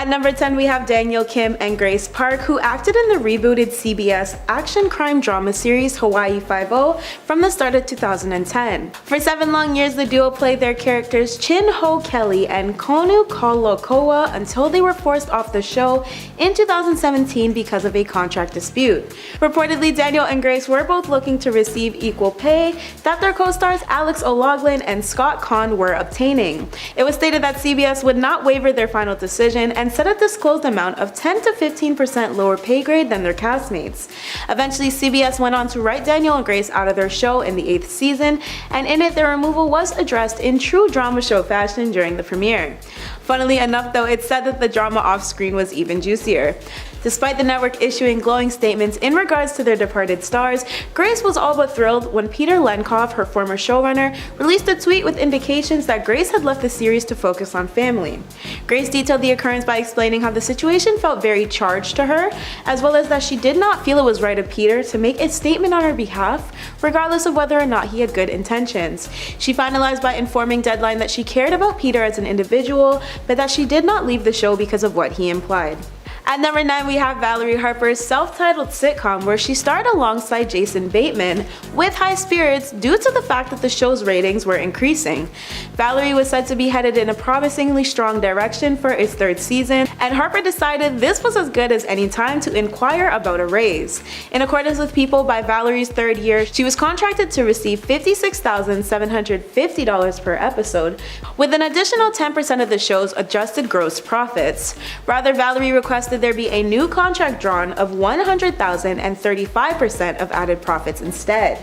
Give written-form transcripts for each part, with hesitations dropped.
At number 10, we have Daniel Kim and Grace Park, who acted in the rebooted CBS action crime drama series Hawaii Five-0 from the start of 2010. For 7 long years, the duo played their characters Chin Ho Kelly and Konu Kolokoa until they were forced off the show in 2017 because of a contract dispute. Reportedly, Daniel and Grace were both looking to receive equal pay that their co-stars Alex O'Loughlin and Scott Conn were obtaining. It was stated that CBS would not waver their final decision and set a disclosed amount of 10 to 15% lower pay grade than their castmates. Eventually, CBS went on to write Daniel and Grace out of their show in the 8th season, and in it their removal was addressed in true drama show fashion during the premiere. Funnily enough though, it's said that the drama off-screen was even juicier. Despite the network issuing glowing statements in regards to their departed stars, Grace was all but thrilled when Peter Lenkov, her former showrunner, released a tweet with indications that Grace had left the series to focus on family. Grace detailed the occurrence by explaining how the situation felt very charged to her, as well as that she did not feel it was right of Peter to make a statement on her behalf, regardless of whether or not he had good intentions. She finalized by informing Deadline that she cared about Peter as an individual, but that she did not leave the show because of what he implied. At number 9, we have Valerie Harper's self-titled sitcom where she starred alongside Jason Bateman with high spirits due to the fact that the show's ratings were increasing. Valerie was said to be headed in a promisingly strong direction for its 3rd season, and Harper decided this was as good as any time to inquire about a raise. In accordance with People, by Valerie's 3rd year, she was contracted to receive $56,750 per episode, with an additional 10% of the show's adjusted gross profits. Rather, Valerie requested there be a new contract drawn of $100,000 and 35% of added profits instead.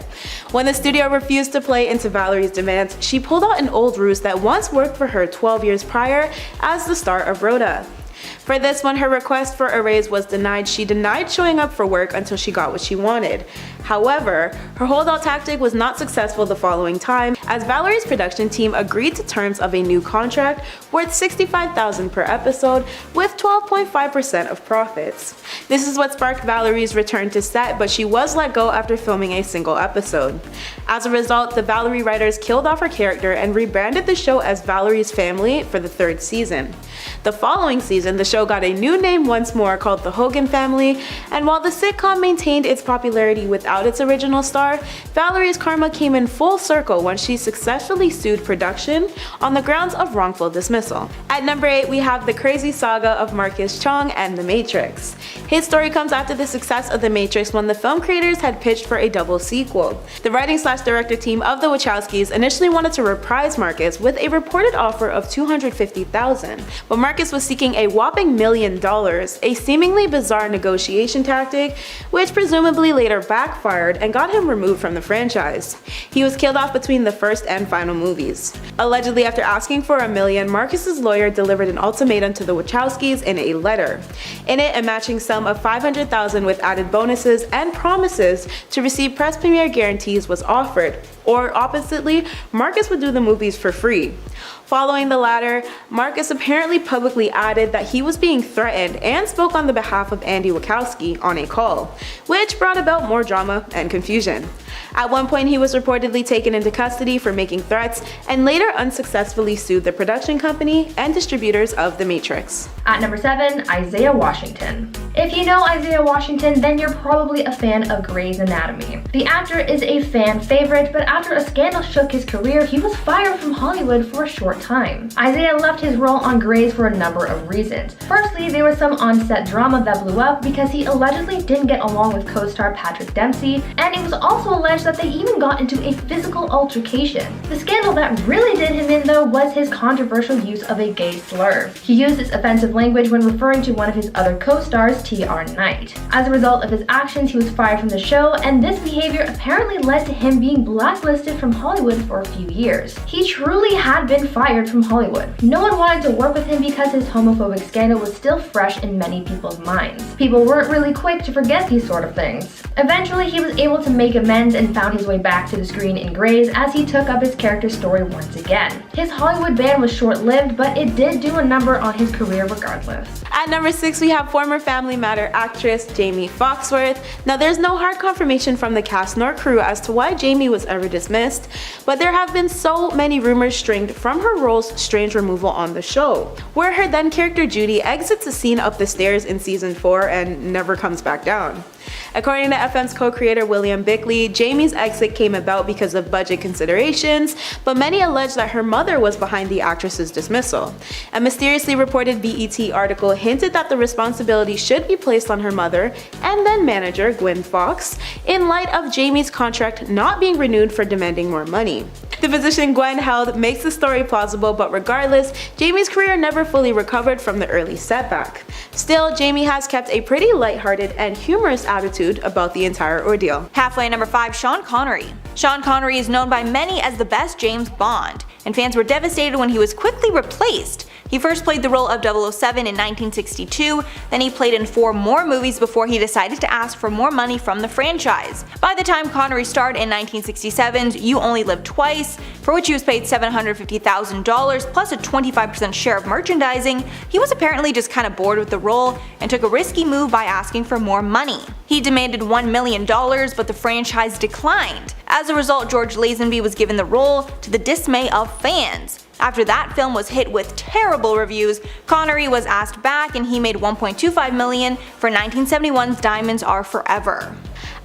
When the studio refused to play into Valerie's demands, she pulled out an old ruse that once worked for her 12 years prior as the star of Rhoda. For this one, her request for a raise was denied. She denied showing up for work until she got what she wanted. However, her holdout tactic was not successful the following time, as Valerie's production team agreed to terms of a new contract worth $65,000 per episode with 12.5% of profits. This is what sparked Valerie's return to set, but she was let go after filming a single episode. As a result, the Valerie writers killed off her character and rebranded the show as Valerie's Family for the 3rd season. The following season, the show got a new name once more called The Hogan Family, and while the sitcom maintained its popularity without its original star, Valerie's karma came in full circle when she successfully sued production on the grounds of wrongful dismissal. At number 8, we have the crazy saga of Marcus Chong and The Matrix. His story comes after the success of The Matrix when the film creators had pitched for a double sequel. The writing/director team of the Wachowskis initially wanted to reprise Marcus with a reported offer of $250,000, but Marcus was seeking a whopping $1 million, a seemingly bizarre negotiation tactic which presumably later backfired and got him removed from the franchise. He was killed off between the first and final movies. Allegedly, after asking for $1 million, Marcus's lawyer delivered an ultimatum to the Wachowskis in a letter. In it, a matching sum of $500,000 with added bonuses and promises to receive press premiere guarantees was offered, or oppositely, Marcus would do the movies for free. Following the latter, Marcus apparently publicly added that he was being threatened and spoke on the behalf of Andy Wachowski on a call, which brought about more drama and confusion. At one point, he was reportedly taken into custody for making threats and later unsuccessfully sued the production company and distributors of The Matrix. At number 7, Isaiah Washington. If you know Isaiah Washington, then you're probably a fan of Grey's Anatomy. The actor is a fan favorite, but after a scandal shook his career, he was fired from Hollywood for a short time. Isaiah left his role on Grey's for a number of reasons. Firstly, there was some on-set drama that blew up because he allegedly didn't get along with co-star Patrick Dempsey, and it was also alleged that they even got into a physical altercation. The scandal that really did him in though was his controversial use of a gay slur. He used this offensive language when referring to one of his other co-stars, T.R. Knight. As a result of his actions, he was fired from the show, and this behavior apparently led to him being blacklisted from Hollywood for a few years. He truly had been fired from Hollywood. No one wanted to work with him because his homophobic scandal was still fresh in many people's minds. People weren't really quick to forget these sort of things. Eventually, he was able to make amends and found his way back to the screen in Grey's as he took up his character's story once again. His Hollywood ban was short-lived, but it did do a number on his career regardless. At number 6, we have former Family Matter actress Jamie Foxworth. Now, there's no hard confirmation from the cast nor crew as to why Jamie was ever dismissed, but there have been so many rumors stringed from her role's strange removal on the show, where her then character Judy exits a scene up the stairs in season 4 and never comes back down. According to FM's co-creator William Bickley, Jamie's exit came about because of budget considerations, but many allege that her mother was behind the actress's dismissal. A mysteriously reported BET article hinted that the responsibility should be placed on her mother and then manager Gwen Fox, in light of Jamie's contract not being renewed for demanding more money. The position Gwen held makes the story plausible, but regardless, Jamie's career never fully recovered from the early setback. Still, Jamie has kept a pretty lighthearted and humorous attitude about the entire ordeal. Halfway at number 5, Sean Connery. Sean Connery is known by many as the best James Bond, and fans were devastated when he was quickly replaced. He first played the role of 007 in 1962, then he played in 4 more movies before he decided to ask for more money from the franchise. By the time Connery starred in 1967's You Only Live Twice, for which he was paid $750,000 plus a 25% share of merchandising, he was apparently just kinda bored with the role and took a risky move by asking for more money. He demanded $1 million, but the franchise declined. As a result, George Lazenby was given the role, to the dismay of fans. After that film was hit with terrible reviews, Connery was asked back and he made $1.25 million for 1971's Diamonds Are Forever.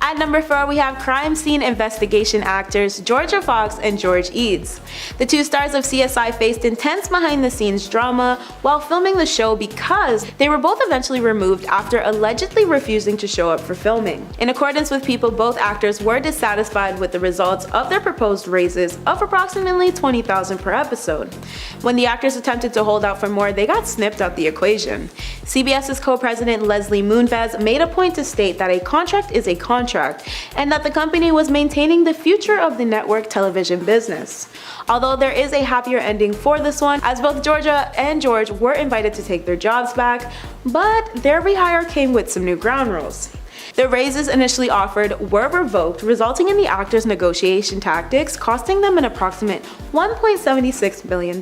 At number 4, we have crime scene investigation actors Georgia Fox and George Eads. The 2 stars of CSI faced intense behind-the-scenes drama while filming the show because they were both eventually removed after allegedly refusing to show up for filming. In accordance with People, both actors were dissatisfied with the results of their proposed raises of approximately $20,000 per episode. When the actors attempted to hold out for more, they got snipped out the equation. CBS's co-president Leslie Moonves made a point to state that a contract is a contract, and that the company was maintaining the future of the network television business. Although there is a happier ending for this one, as both Georgia and George were invited to take their jobs back, but their rehire came with some new ground rules. The raises initially offered were revoked, resulting in the actors' negotiation tactics costing them an approximate $1.76 billion.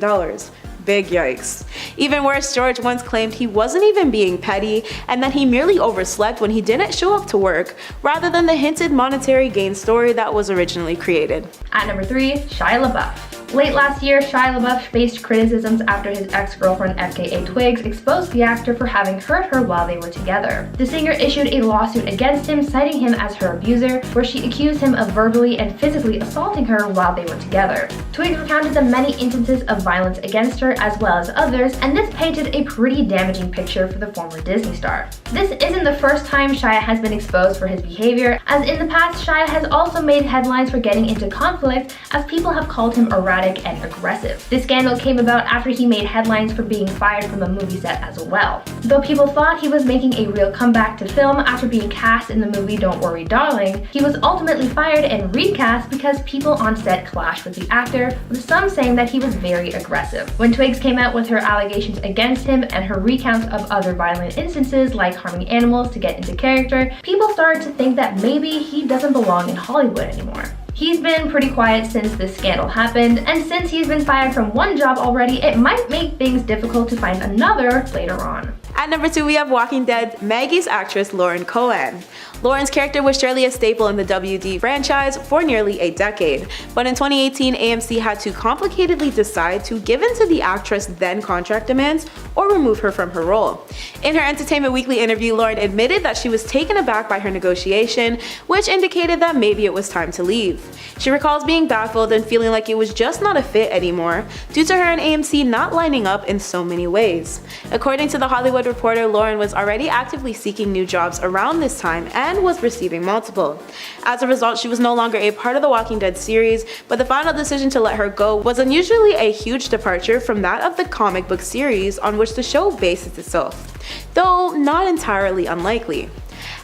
Big yikes. Even worse, George once claimed he wasn't even being petty and that he merely overslept when he didn't show up to work, rather than the hinted monetary gain story that was originally created. At number 3, Shia LaBeouf. Late last year, Shia LaBeouf faced criticisms after his ex-girlfriend FKA Twigs exposed the actor for having hurt her while they were together. The singer issued a lawsuit against him, citing him as her abuser, where she accused him of verbally and physically assaulting her while they were together. Twigs recounted the many instances of violence against her as well as others, and this painted a pretty damaging picture for the former Disney star. This isn't the first time Shia has been exposed for his behavior, as in the past Shia has also made headlines for getting into conflict, as people have called him erratic and aggressive. This scandal came about after he made headlines for being fired from a movie set as well. Though people thought he was making a real comeback to film after being cast in the movie Don't Worry Darling, he was ultimately fired and recast because people on set clashed with the actor, with some saying that he was very aggressive. When Twigs came out with her allegations against him and her recounts of other violent instances like harming animals to get into character, people started to think that maybe he doesn't belong in Hollywood anymore. He's been pretty quiet since this scandal happened, and since he's been fired from one job already, it might make things difficult to find another later on. At number 2, we have Walking Dead Maggie's actress Lauren Cohan. Lauren's character was surely a staple in the WD franchise for nearly a decade, but in 2018 AMC had to complicatedly decide to give in to the actress' then contract demands or remove her from her role. In her Entertainment Weekly interview, Lauren admitted that she was taken aback by her negotiation, which indicated that maybe it was time to leave. She recalls being baffled and feeling like it was just not a fit anymore, due to her and AMC not lining up in so many ways. According to The Hollywood Reporter, Lauren was already actively seeking new jobs around this time and was receiving multiple. As a result, she was no longer a part of the Walking Dead series, but the final decision to let her go was unusually a huge departure from that of the comic book series on which the show bases itself, though not entirely unlikely.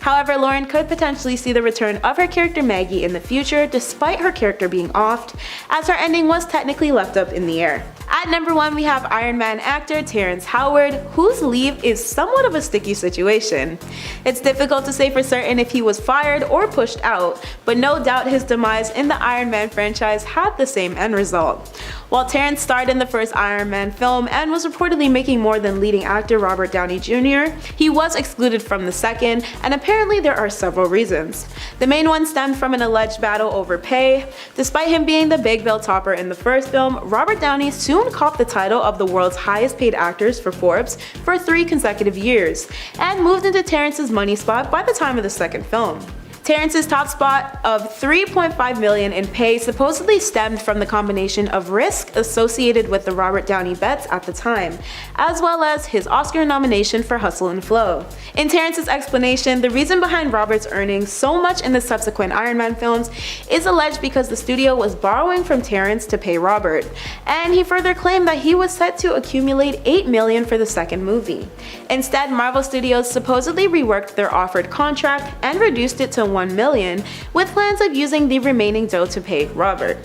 However, Lauren could potentially see the return of her character Maggie in the future despite her character being offed, as her ending was technically left up in the air. At number 1, we have Iron Man actor Terrence Howard, whose leave is somewhat of a sticky situation. It's difficult to say for certain if he was fired or pushed out, but no doubt his demise in the Iron Man franchise had the same end result. While Terrence starred in the first Iron Man film and was reportedly making more than leading actor Robert Downey Jr., he was excluded from the second, and apparently there are several reasons. The main one stemmed from an alleged battle over pay. Despite him being the big bill topper in the first film, Robert Downey soon copped the title of the world's highest paid actors for Forbes for 3 consecutive years, and moved into Terrence's money spot by the time of the second film. Terrence's top spot of $3.5 million in pay supposedly stemmed from the combination of risk associated with the Robert Downey bets at the time, as well as his Oscar nomination for Hustle and Flow. In Terrence's explanation, the reason behind Robert's earning so much in the subsequent Iron Man films is alleged because the studio was borrowing from Terrence to pay Robert, and he further claimed that he was set to accumulate $8 million for the second movie. Instead, Marvel Studios supposedly reworked their offered contract and reduced it to $1 million, with plans of using the remaining dough to pay Robert.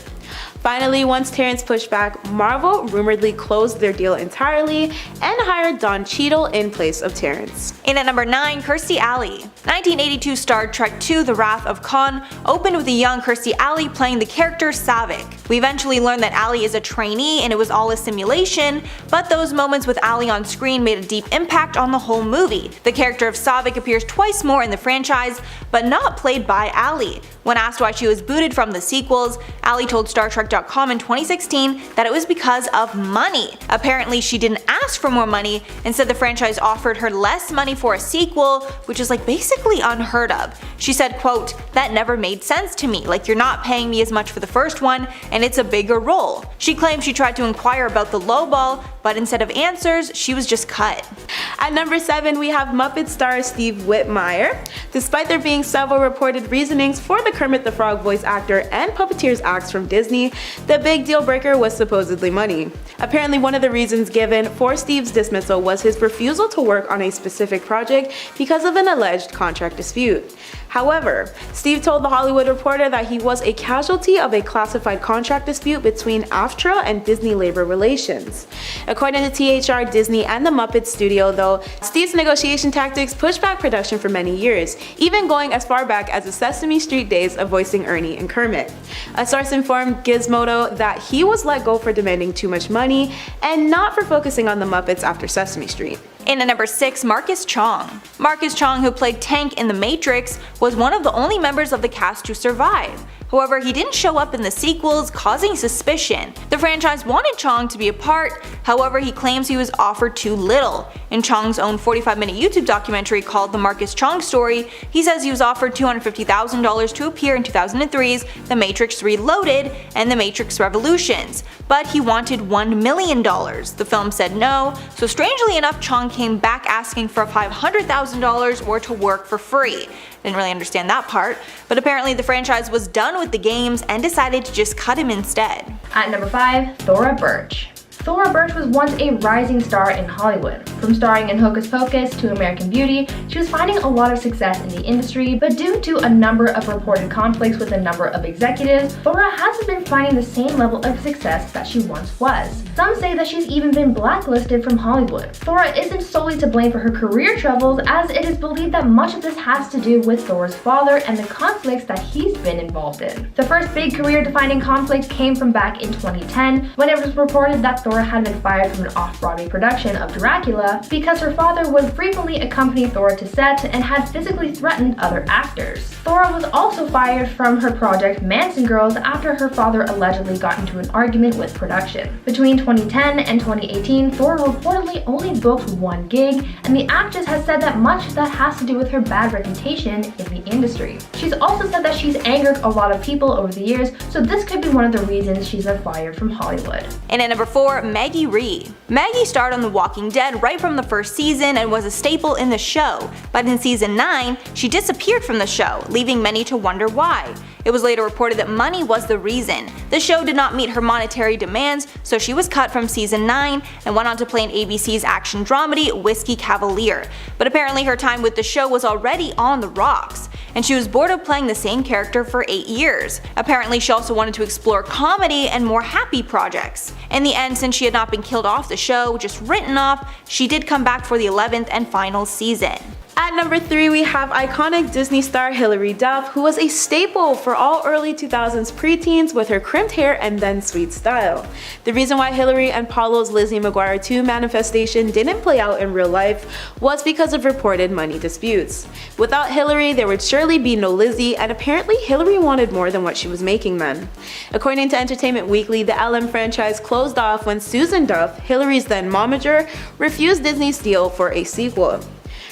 Finally, once Terrence pushed back, Marvel rumoredly closed their deal entirely and hired Don Cheadle in place of Terrence. In at number 9, Kirstie Alley. 1982 Star Trek II: The Wrath of Khan opened with a young Kirstie Alley playing the character Saavik. We eventually learned that Alley is a trainee and it was all a simulation, but those moments with Alley on screen made a deep impact on the whole movie. The character of Saavik appears twice more in the franchise, but not played by Alley. When asked why she was booted from the sequels, Alley told StarTrek.com in 2016 that it was because of money. Apparently she didn't ask for more money, instead the franchise offered her less money for a sequel, which is like basically unheard of. She said, quote, "That never made sense to me, like you're not paying me as much for the first one and it's a bigger role." She claimed she tried to inquire about the lowball, but instead of answers, she was just cut. At number 7, we have Muppet star Steve Whitmire. Despite there being several reported reasonings for the Kermit the Frog voice actor and puppeteer's acts from Disney, the big deal breaker was supposedly money. Apparently one of the reasons given for Steve's dismissal was his refusal to work on a specific project because of an alleged contract dispute. However, Steve told The Hollywood Reporter that he was a casualty of a classified contract dispute between AFTRA and Disney Labor Relations. According to THR, Disney and the Muppets studio, though, Steve's negotiation tactics pushed back production for many years, even going as far back as the Sesame Street days of voicing Ernie and Kermit. A source informed Gizmodo that he was let go for demanding too much money and not for focusing on the Muppets after Sesame Street. In at number 6, Marcus Chong. Marcus Chong, who played Tank in The Matrix, was one of the only members of the cast to survive. However, he didn't show up in the sequels, causing suspicion. The franchise wanted Chong to be a part, however he claims he was offered too little. In Chong's own 45-minute YouTube documentary called The Marcus Chong Story, he says he was offered $250,000 to appear in 2003's The Matrix Reloaded and The Matrix Revolutions, but he wanted $1 million. The film said no, so strangely enough Chong came back asking for $500,000 or to work for free. Didn't really understand that part, but apparently the franchise was done with the games and decided to just cut him instead. At number 5, Thora Birch. Thora Birch was once a rising star in Hollywood. From starring in Hocus Pocus to American Beauty, she was finding a lot of success in the industry, but due to a number of reported conflicts with a number of executives, Thora hasn't been finding the same level of success that she once was. Some say that she's even been blacklisted from Hollywood. Thora isn't solely to blame for her career troubles, as it is believed that much of this has to do with Thora's father and the conflicts that he's been involved in. The first big career-defining conflict came from back in 2010, when it was reported that Thora had been fired from an off-Broadway production of Dracula because her father would frequently accompany Thora to set and had physically threatened other actors. Thora was also fired from her project Manson Girls after her father allegedly got into an argument with production. Between 2010 and 2018, Thora reportedly only booked one gig, and the actress has said that much of that has to do with her bad reputation in the industry. She's also said that she's angered a lot of people over the years, so this could be one of the reasons she's been fired from Hollywood. And at number 4, Maggie Rhee. Maggie starred on The Walking Dead right from the first season and was a staple in the show, but in season 9, she disappeared from the show, leaving many to wonder why. It was later reported that money was the reason. The show did not meet her monetary demands, so she was cut from season 9 and went on to play in ABC's action dramedy Whiskey Cavalier. But apparently her time with the show was already on the rocks, and she was bored of playing the same character for 8 years. Apparently she also wanted to explore comedy and more happy projects. In the end, since she had not been killed off the show, just written off, she did come back for the 11th and final season. At number 3, we have iconic Disney star Hilary Duff, who was a staple for all early 2000s preteens with her crimped hair and then sweet style. The reason why Hilary and Paulo's Lizzie McGuire 2 manifestation didn't play out in real life was because of reported money disputes. Without Hilary, there would surely be no Lizzie, and apparently Hilary wanted more than what she was making then. According to Entertainment Weekly, the LM franchise closed off when Susan Duff, Hilary's then momager, refused Disney's deal for a sequel.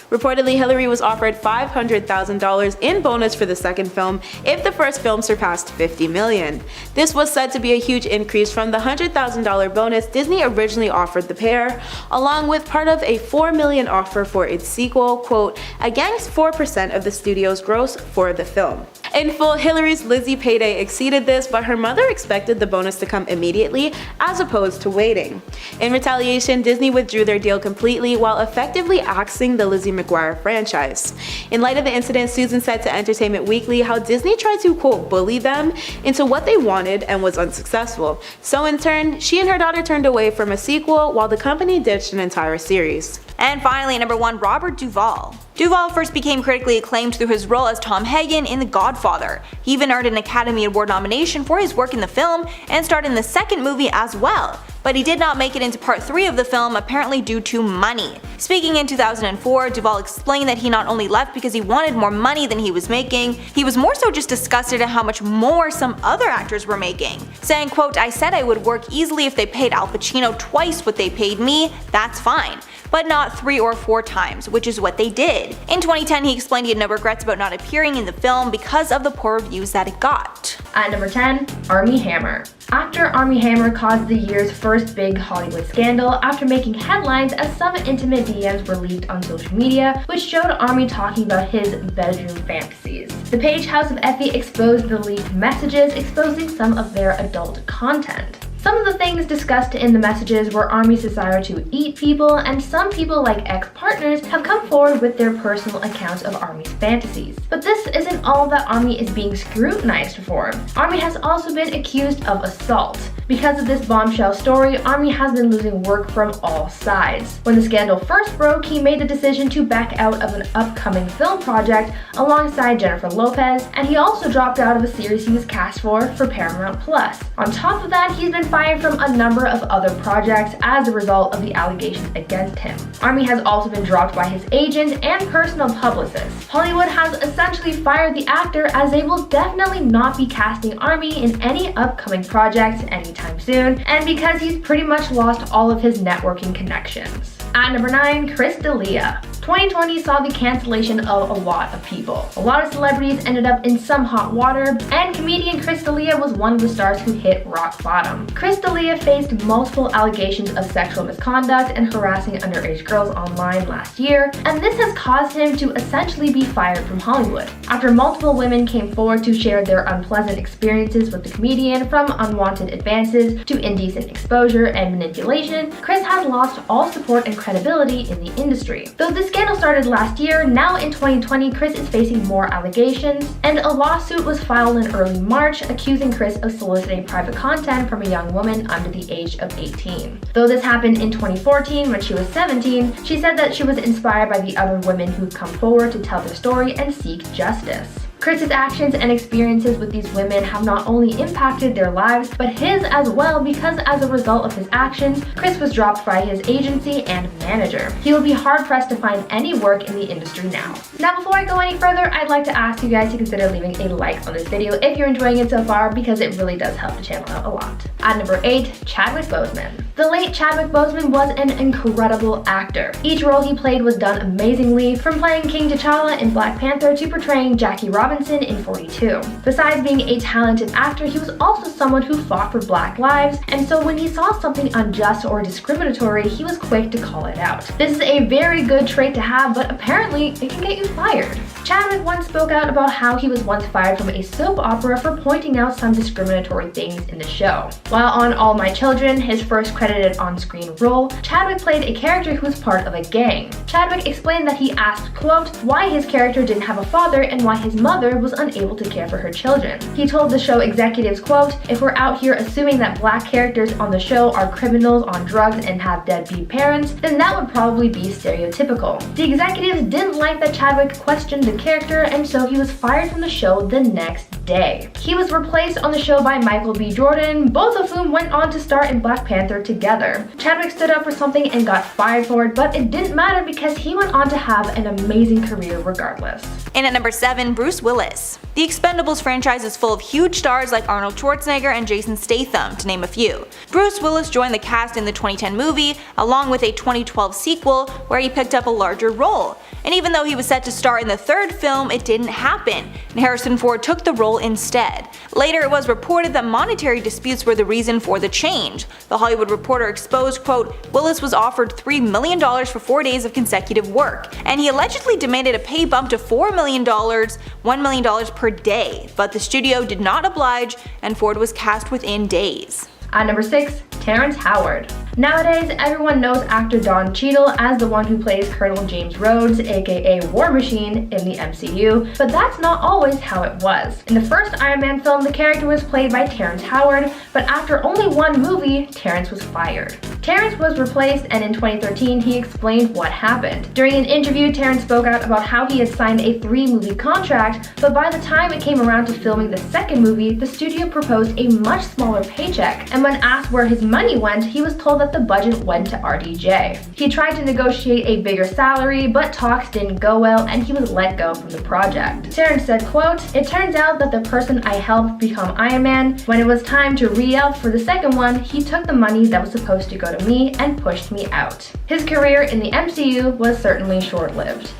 Reportedly, Hilary was offered $500,000 in bonus for the second film if the first film surpassed $50 million. This was said to be a huge increase from the $100,000 bonus Disney originally offered the pair, along with part of a $4 million offer for its sequel, quote, against 4% of the studio's gross for the film. In full, Hilary's Lizzie payday exceeded this, but her mother expected the bonus to come immediately as opposed to waiting. In retaliation, Disney withdrew their deal completely while effectively axing the Lizzie McGuire franchise. In light of the incident, Susan said to Entertainment Weekly how Disney tried to, quote, bully them into what they wanted and was unsuccessful. So in turn, she and her daughter turned away from a sequel while the company ditched an entire series. And finally, at number 1, Robert Duvall. Duvall first became critically acclaimed through his role as Tom Hagen in The Godfather. He even earned an Academy Award nomination for his work in the film and starred in the second movie as well. But he did not make it into part 3 of the film, apparently due to money. Speaking in 2004, Duvall explained that he not only left because he wanted more money than he was making, he was more so just disgusted at how much more some other actors were making. Saying, quote, I said I would work easily if they paid Al Pacino twice what they paid me, that's fine, but not 3 or 4 times, which is what they did. In 2010, he explained he had no regrets about not appearing in the film because of the poor reviews that it got. At number 10, Armie Hammer. Actor Armie Hammer caused the year's first big Hollywood scandal after making headlines as some intimate DMs were leaked on social media, which showed Armie talking about his bedroom fantasies. The page House of Effie exposed the leaked messages, exposing some of their adult content. Some of the things discussed in the messages were Armie's desire to eat people, and some people, like ex-partners, have come forward with their personal accounts of Armie's fantasies. But this isn't all that Armie is being scrutinized for. Armie has also been accused of assault. Because of this bombshell story, Armie has been losing work from all sides. When the scandal first broke, he made the decision to back out of an upcoming film project alongside Jennifer Lopez, and he also dropped out of a series he was cast for Paramount Plus. On top of that, he's been fired from a number of other projects as a result of the allegations against him. Armie has also been dropped by his agent and personal publicist. Hollywood has essentially fired the actor, as they will definitely not be casting Armie in any upcoming projects anytime soon, and because he's pretty much lost all of his networking connections. At number 9, Chris D'Elia. 2020 saw the cancellation of a lot of people. A lot of celebrities ended up in some hot water, and comedian Chris D'Elia was one of the stars who hit rock bottom. Chris D'Elia faced multiple allegations of sexual misconduct and harassing underage girls online last year, and this has caused him to essentially be fired from Hollywood. After multiple women came forward to share their unpleasant experiences with the comedian, from unwanted advances to indecent exposure and manipulation, Chris has lost all support and credibility in the industry. Though this scandal started last year, now in 2020, Chris is facing more allegations, and a lawsuit was filed in early March accusing Chris of soliciting private content from a young woman under the age of 18. Though this happened in 2014 when she was 17, she said that she was inspired by the other women who've come forward to tell their story and seek justice. Chris's actions and experiences with these women have not only impacted their lives, but his as well, because as a result of his actions, Chris was dropped by his agency and manager. He will be hard-pressed to find any work in the industry now. Now, before I go any further, I'd like to ask you guys to consider leaving a like on this video if you're enjoying it so far, because it really does help the channel out a lot. At number 8, Chadwick Boseman. The late Chadwick Boseman was an incredible actor. Each role he played was done amazingly, from playing King T'Challa in Black Panther to portraying Jackie Robinson Robinson in 42. Besides being a talented actor, he was also someone who fought for Black lives, and so when he saw something unjust or discriminatory, he was quick to call it out. This is a very good trait to have, but apparently it can get you fired. Chadwick once spoke out about how he was once fired from a soap opera for pointing out some discriminatory things in the show. While on All My Children, his first credited on-screen role, Chadwick played a character who was part of a gang. Chadwick explained that he asked, quote, why his character didn't have a father and why his mother was unable to care for her children. He told the show executives, quote, if we're out here assuming that Black characters on the show are criminals on drugs and have deadbeat parents, then that would probably be stereotypical. The executives didn't like that Chadwick questioned the character, and so he was fired from the show the next day. He was replaced on the show by Michael B. Jordan, both of whom went on to star in Black Panther together. Chadwick stood up for something and got fired for it, but it didn't matter because he went on to have an amazing career regardless. And at number 7, Bruce Willis. The Expendables franchise is full of huge stars like Arnold Schwarzenegger and Jason Statham, to name a few. Bruce Willis joined the cast in the 2010 movie, along with a 2012 sequel where he picked up a larger role. And even though he was set to star in the third film, it didn't happen, and Harrison Ford took the role instead. Later, it was reported that monetary disputes were the reason for the change. The Hollywood Reporter exposed, quote, Willis was offered $3 million for 4 days of consecutive work, and he allegedly demanded a pay bump to $4 million, $1 million per day, but the studio did not oblige, and Ford was cast within days. At number 6, Terrence Howard. Nowadays, everyone knows actor Don Cheadle as the one who plays Colonel James Rhodes, aka War Machine, in the MCU, but that's not always how it was. In the first Iron Man film, the character was played by Terrence Howard, but after only one movie, Terrence was fired. Terrence was replaced, and in 2013, he explained what happened. During an interview, Terrence spoke out about how he had signed a 3-movie contract, but by the time it came around to filming the second movie, the studio proposed a much smaller paycheck, and when asked where his money went, he was told that the budget went to RDJ. He tried to negotiate a bigger salary, but talks didn't go well, and he was let go from the project. Terrence said, quote, it turns out that the person I helped become Iron Man, when it was time to re-up for the second one, he took the money that was supposed to go to me and pushed me out. His career in the MCU was certainly short-lived.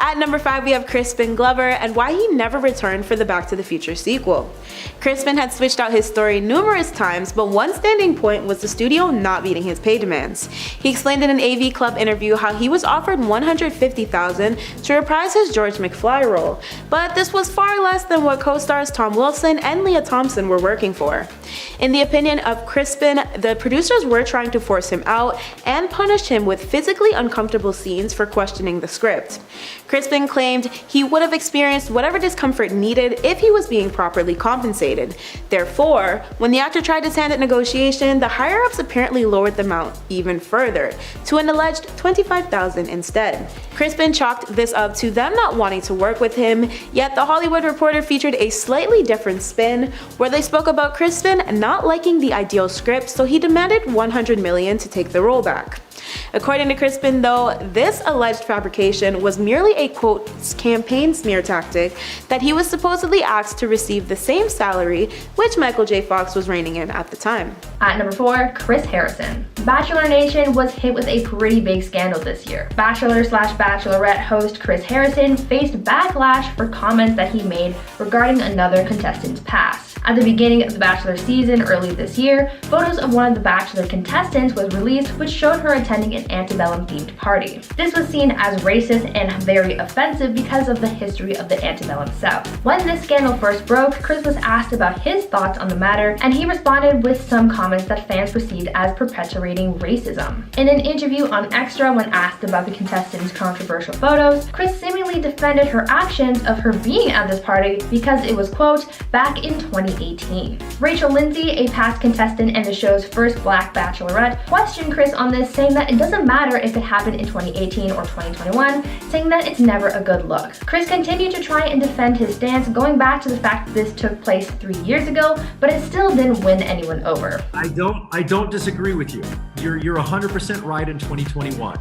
At number 5, we have Crispin Glover and why he never returned for the Back to the Future sequel. Crispin had switched out his story numerous times, but one standing point was the studio not meeting his pay demands. He explained in an AV Club interview how he was offered $150,000 to reprise his George McFly role, but this was far less than what co-stars Tom Wilson and Leah Thompson were working for. In the opinion of Crispin, the producers were trying to force him out and punish him with physically uncomfortable scenes for questioning the script. Crispin claimed he would have experienced whatever discomfort needed if he was being properly compensated. Therefore, when the actor tried his hand at negotiation, the higher-ups apparently lowered the amount even further, to an alleged $25,000 instead. Crispin chalked this up to them not wanting to work with him, yet The Hollywood Reporter featured a slightly different spin, where they spoke about Crispin not liking the ideal script, so he demanded $100 million to take the role back. According to Crispin, though, this alleged fabrication was merely a quote campaign smear tactic that he was supposedly asked to receive the same salary which Michael J. Fox was reigning in at the time. At number 4, Chris Harrison. Bachelor Nation was hit with a pretty big scandal this year. Bachelor/Bachelorette host Chris Harrison faced backlash for comments that he made regarding another contestant's past. At the beginning of the Bachelor season early this year, photos of one of the Bachelor contestants was released which showed her attending an antebellum themed party. This was seen as racist and very offensive because of the history of the antebellum South. When this scandal first broke, Chris was asked about his thoughts on the matter, and he responded with some comments that fans perceived as perpetuating racism. In an interview on Extra, when asked about the contestant's controversial photos, Chris seemingly defended her actions of her being at this party because it was, quote, back in 2018. Rachel Lindsay, a past contestant and the show's first Black Bachelorette, questioned Chris on this, saying that it doesn't matter if it happened in 2018 or 2021, saying that it's never a good look. Chris continued to try and defend his stance, going back to the fact that this took place 3 years ago, but it still didn't win anyone over. I don't disagree with you. You're 100% right in 2021.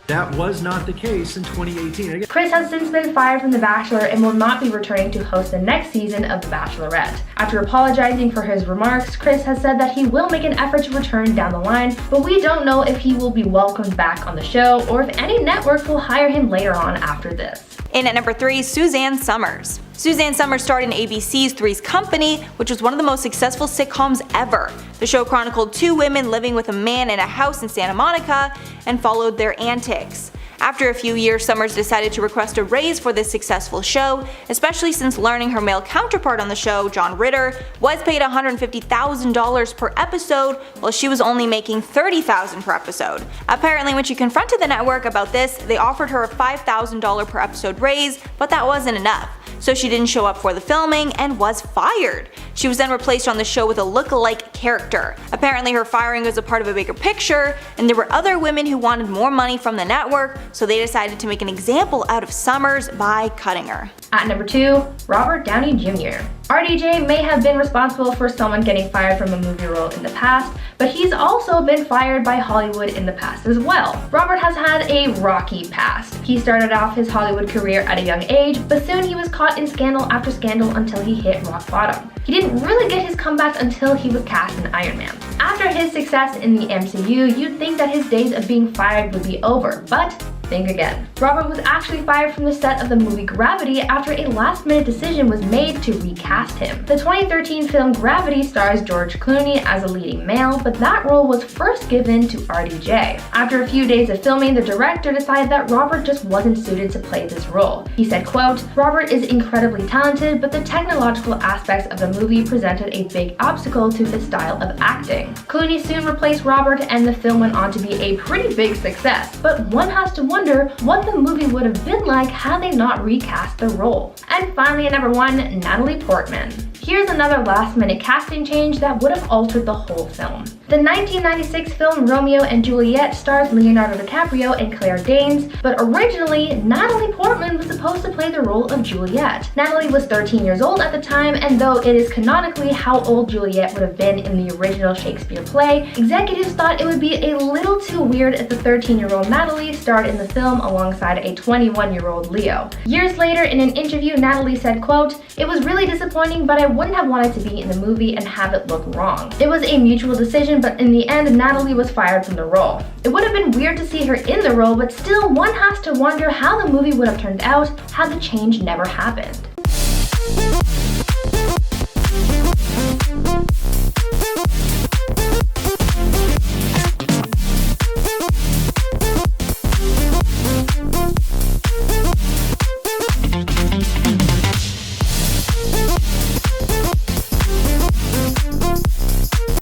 That was not the case in 2018. Chris has since been fired from The Bachelor and will not be returning to host the next season of The Bachelorette. After apologizing for his remarks, Chris has said that he will make an effort to return down the line, but we don't know if he will be welcomed back on the show or if any network will hire him later on after this. In at number 3, Suzanne Somers. Suzanne Somers starred in ABC's Three's Company, which was one of the most successful sitcoms ever. The show chronicled two women living with a man in a house in Santa Monica and followed their antics. After a few years, Somers decided to request a raise for this successful show, especially since learning her male counterpart on the show, John Ritter, was paid $150,000 per episode, while she was only making $30,000 per episode. Apparently, when she confronted the network about this, they offered her a $5,000 per episode raise, but that wasn't enough. So she didn't show up for the filming and was fired. She was then replaced on the show with a look-alike character. Apparently her firing was a part of a bigger picture, and there were other women who wanted more money from the network, so they decided to make an example out of Somers by cutting her. At number 2, Robert Downey Jr. RDJ may have been responsible for someone getting fired from a movie role in the past, but he's also been fired by Hollywood in the past as well. Robert has had a rocky past. He started off his Hollywood career at a young age, but soon he was caught in scandal after scandal until he hit rock bottom. He didn't really get his comeback until he was cast in Iron Man. After his success in the MCU, you'd think that his days of being fired would be over, but think again. Robert was actually fired from the set of the movie Gravity after a last-minute decision was made to recast him. The 2013 film Gravity stars George Clooney as a leading male, but that role was first given to RDJ. After a few days of filming, the director decided that Robert just wasn't suited to play this role. He said, quote, "Robert is incredibly talented, but the technological aspects of the movie presented a big obstacle to his style of acting." Clooney soon replaced Robert, and the film went on to be a pretty big success, but one has to wonder what the movie would have been like had they not recast the role. And finally at number 1, Natalie Portman. Here's another last-minute casting change that would have altered the whole film. The 1996 film Romeo and Juliet stars Leonardo DiCaprio and Claire Danes, but originally Natalie Portman was supposed to play the role of Juliet. Natalie was 13 years old at the time, and though it is canonically how old Juliet would have been in the original Shakespeare play, executives thought it would be a little too weird if the 13-year-old Natalie starred in the film alongside a 21-year-old Leo. Years later, in an interview, Natalie said, quote, "It was really disappointing, but I wouldn't have wanted to be in the movie and have it look wrong. It was a mutual decision, but in the end, Natalie was fired from the role. It would have been weird to see her in the role, but still, one has to wonder how the movie would have turned out had the change never happened."